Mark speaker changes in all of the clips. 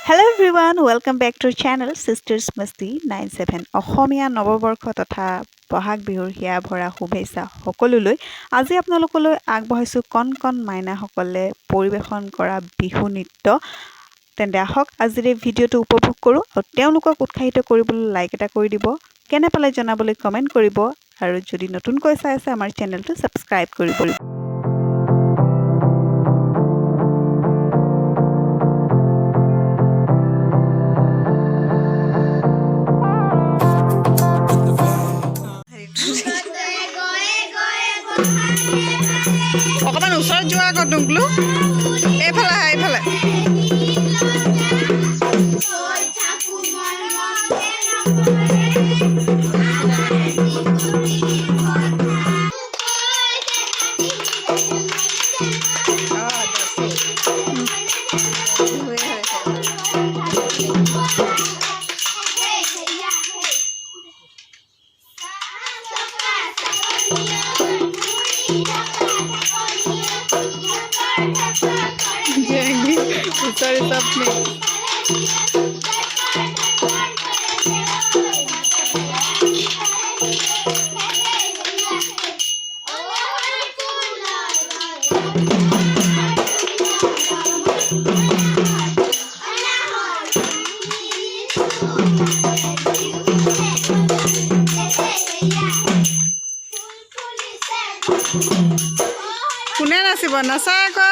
Speaker 1: Hello everyone, welcome back to our channel Sisters Masti 97 অসমীয়া নৱবৰ্ষ তথা বহাগ বিহুৰ হিয়া ভৰা শুভেচ্ছা সকলোলৈ আজি আপোনালোকলৈ আগবঢ়াইছো কণ কণ মাইনাসকলে পৰিৱেশন কৰা বিহু নৃত্য তেন্তে আহক আজিৰ এই ভিডিঅ'টো উপভোগ কৰোঁ আৰু তেওঁলোকক উৎসাহিত কৰিবলৈ লাইক এটা কৰি দিব কেনে পালে জনাবলৈ কমেন্ট কৰিব আৰু যদি নতুনকৈ চাই আছে আমাৰ চেনেলটো সাবস্ক্ৰাইব কৰিব অকমান ওচৰত যোৱা আকৌ টুকলু এইফালে এইফালে Sorry, stop me. Kunen nasi bonasa ko.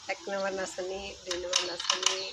Speaker 2: Ek nomor nasani, dua nomor nasani.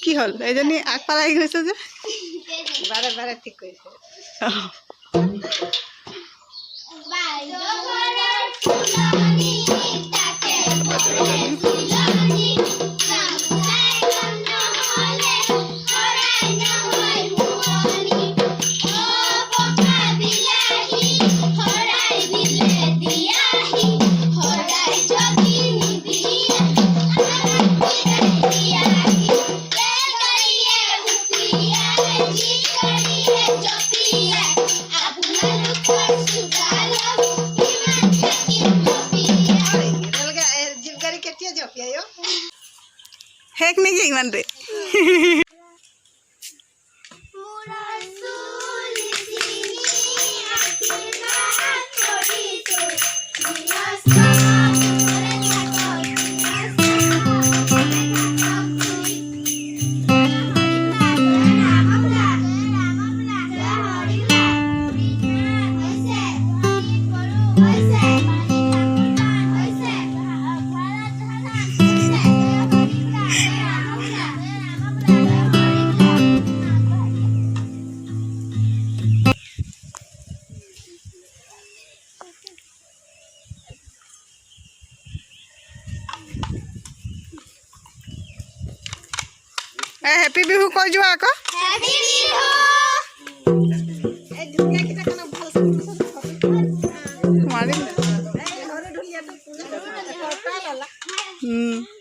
Speaker 1: কি হল এজনী আগপালাই গৈছে যে
Speaker 2: বারে বারে ঠিক কইছে
Speaker 1: হেক নেকি ইমানতে हैप्पी बिहू কৈ যোৱা আকৌ
Speaker 2: हैप्पी बिहू ए दुनिया किटा kana ভাল
Speaker 1: मारिम
Speaker 2: ए हरे ढोलिया तो पूरा करता लला